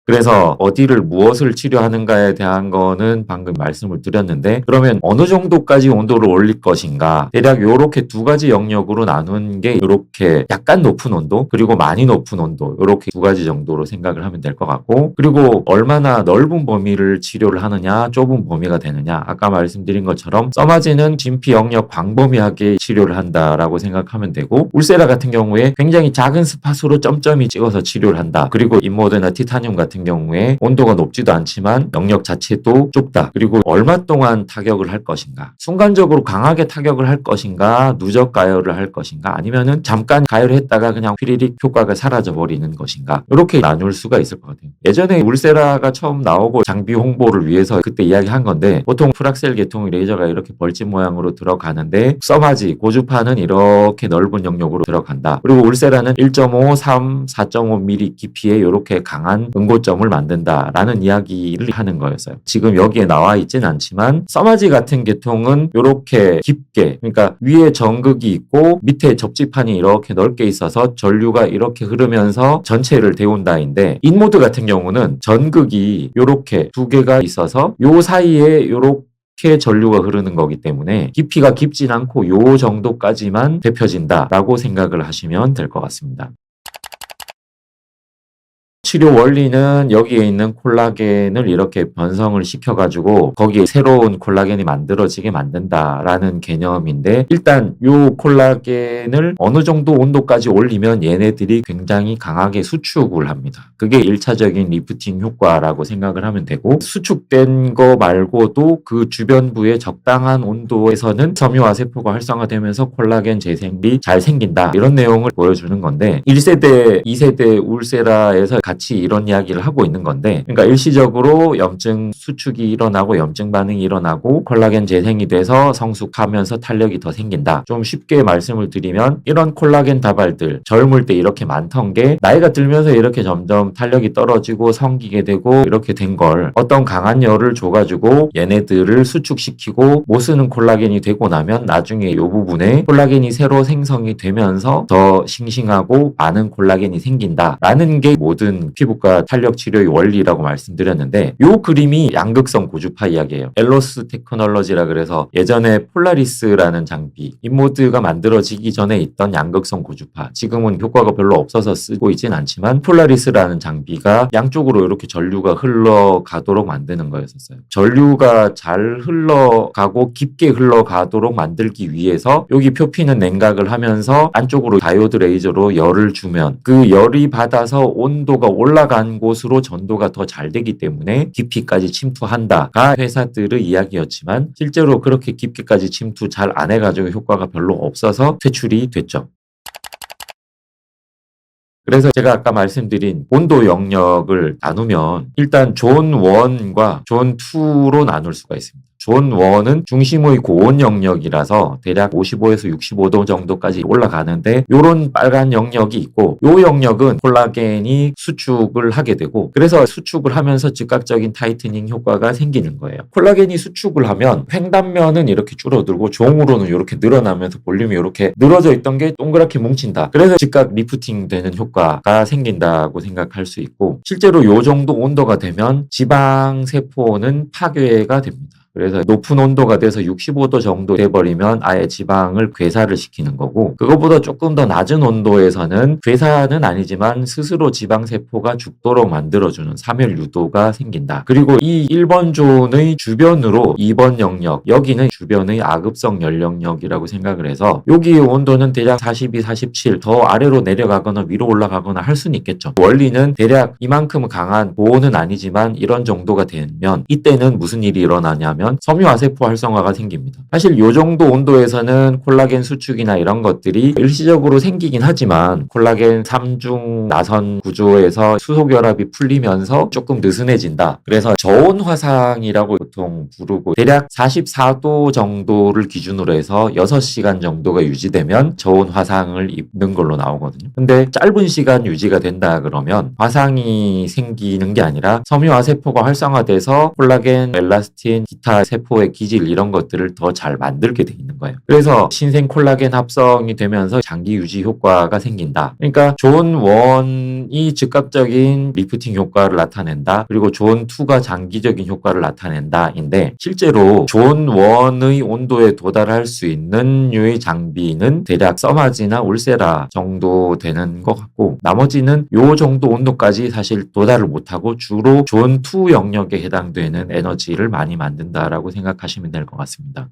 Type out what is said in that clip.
그래서 어디를 무엇을 치료하는가에 대한 거는 방금 말씀을 드렸는데 그러면 어느 정도까지 온도를 올릴 것인가 대략 요렇게 두 가지 영역으로 나눈 게 요렇게 약간 높은 온도 그리고 많이 높은 온도 요렇게 두 가지 정도로 생각을 하면 될 것 같고 그리고 얼마나 넓은 범위를 치료를 하느냐 좁은 범위가 되느냐 아까 말씀드린 것처럼 써마지는 진피 영역 광범위하게 치료를 한다라고 생각하면 되고 울세라 같은 경우에 굉장히 작은 스팟으로 점점이 찍어서 치료를 한다. 그리고 인모드나 티타늄 같은 경우에 온도가 높지도 않지만 영역 자체도 좁다. 그리고 얼마 동안 타격을 할 것인가 순간적으로 강하게 타격을 할 것인가 누적 가열을 할 것인가 아니면은 잠깐 가열을 했다가 그냥 휘리릭 효과가 사라져 버리는 것인가 이렇게 나눌 수가 있을 것 같아요. 예전에 울세라가 처음 나오고 장비 홍보를 위해서 그때 이야기한 건데 보통 프락셀 계통의 레이저가 이렇게 벌집 모양으로 들어가는데 써마지 고주파는 이렇게 넓은 영역으로 들어간다. 그리고 울세라는 1.5, 3, 4.5mm 깊이의 이렇게 강한 응고점을 만든다라는 이야기를 하는 거였어요. 지금 여기에 나와 있진 않지만 써마지 같은 계통은 이렇게 깊게 그러니까 위에 전극이 있고 밑에 접지판이 이렇게 넓게 있어서 전류가 이렇게 흐르면서 전체를 데운다인데 인모드 같은 경우는 전극이 이렇게 두 개가 있어서 요 사이에 이렇게 전류가 흐르는 거기 때문에 깊이가 깊진 않고 요 정도까지만 데펴진다라고 생각을 하시면 될 것 같습니다. 치료 원리는 여기에 있는 콜라겐을 이렇게 변성을 시켜가지고 거기에 새로운 콜라겐이 만들어지게 만든다라는 개념인데 일단 이 콜라겐을 어느 정도 온도까지 올리면 얘네들이 굉장히 강하게 수축을 합니다. 그게 1차적인 리프팅 효과라고 생각을 하면 되고 수축된 거 말고도 그 주변부의 적당한 온도에서는 섬유화 세포가 활성화되면서 콜라겐 재생이 잘 생긴다. 이런 내용을 보여주는 건데 1세대, 2세대 울세라에서 같이 이런 이야기를 하고 있는 건데 그러니까 일시적으로 염증 수축이 일어나고 염증 반응이 일어나고 콜라겐 재생이 돼서 성숙하면서 탄력이 더 생긴다. 좀 쉽게 말씀을 드리면 이런 콜라겐 다발들 젊을 때 이렇게 많던 게 나이가 들면서 이렇게 점점 탄력이 떨어지고 성기게 되고 이렇게 된 걸 어떤 강한 열을 줘가지고 얘네들을 수축시키고 못 쓰는 콜라겐이 되고 나면 나중에 이 부분에 콜라겐이 새로 생성이 되면서 더 싱싱하고 많은 콜라겐이 생긴다라는 게 모든 피부과 탄력 치료의 원리라고 말씀드렸는데 이 그림이 양극성 고주파 이야기예요. 엘로스 테크놀로지라 그래서 예전에 폴라리스라는 장비 인모드가 만들어지기 전에 있던 양극성 고주파 지금은 효과가 별로 없어서 쓰고 있진 않지만 폴라리스라는 장비가 양쪽으로 이렇게 전류가 흘러가도록 만드는 거였었어요. 전류가 잘 흘러가고 깊게 흘러가도록 만들기 위해서 여기 표피는 냉각을 하면서 안쪽으로 다이오드 레이저로 열을 주면 그 열이 받아서 온도가 올라간 곳으로 전도가 더 잘 되기 때문에 깊이까지 침투한다가 회사들의 이야기였지만 실제로 그렇게 깊게까지 침투 잘 안 해가지고 효과가 별로 없어서 퇴출이 됐죠. 그래서 제가 아까 말씀드린 온도 영역을 나누면 일단 존 1과 존 2로 나눌 수가 있습니다. 존 1은 중심의 고온 영역이라서 대략 55에서 65도 정도까지 올라가는데 요런 빨간 영역이 있고 요 영역은 콜라겐이 수축을 하게 되고 그래서 수축을 하면서 즉각적인 타이트닝 효과가 생기는 거예요. 콜라겐이 수축을 하면 횡단면은 이렇게 줄어들고 종으로는 이렇게 늘어나면서 볼륨이 이렇게 늘어져 있던 게 동그랗게 뭉친다. 그래서 즉각 리프팅 되는 효과가 생긴다고 생각할 수 있고 실제로 요 정도 온도가 되면 지방 세포는 파괴가 됩니다. 그래서 높은 온도가 돼서 65도 정도 돼버리면 아예 지방을 괴사를 시키는 거고 그거보다 조금 더 낮은 온도에서는 괴사는 아니지만 스스로 지방세포가 죽도록 만들어주는 사멸 유도가 생긴다. 그리고 이 1번 존의 주변으로 2번 영역 여기는 주변의 아급성 열 영역이라고 생각을 해서 여기의 온도는 대략 42, 47 더 아래로 내려가거나 위로 올라가거나 할 수는 있겠죠. 원리는 대략 이만큼 강한 보호는 아니지만 이런 정도가 되면 이때는 무슨 일이 일어나냐면 섬유화 세포 활성화가 생깁니다. 사실 이 정도 온도에서는 콜라겐 수축이나 이런 것들이 일시적으로 생기긴 하지만 콜라겐 3중 나선 구조에서 수소결합이 풀리면서 조금 느슨해진다. 그래서 저온 화상이라고 보통 부르고 대략 44도 정도를 기준으로 해서 6시간 정도가 유지되면 저온 화상을 입는 걸로 나오거든요. 근데 짧은 시간 유지가 된다 그러면 화상이 생기는 게 아니라 섬유화 세포가 활성화돼서 콜라겐, 엘라스틴, 기타 기타 세포의 기질 이런 것들을 더 잘 만들게 돼 있는 거예요. 그래서 신생 콜라겐 합성이 되면서 장기 유지 효과가 생긴다. 그러니까 존 1이 즉각적인 리프팅 효과를 나타낸다. 그리고 존 2가 장기적인 효과를 나타낸다인데 실제로 존 1의 온도에 도달할 수 있는 류의 장비는 대략 써마지나 울세라 정도 되는 것 같고 나머지는 요 정도 온도까지 사실 도달을 못하고 주로 존 2 영역에 해당되는 에너지를 많이 만든다라고 생각하시면 될 것 같습니다.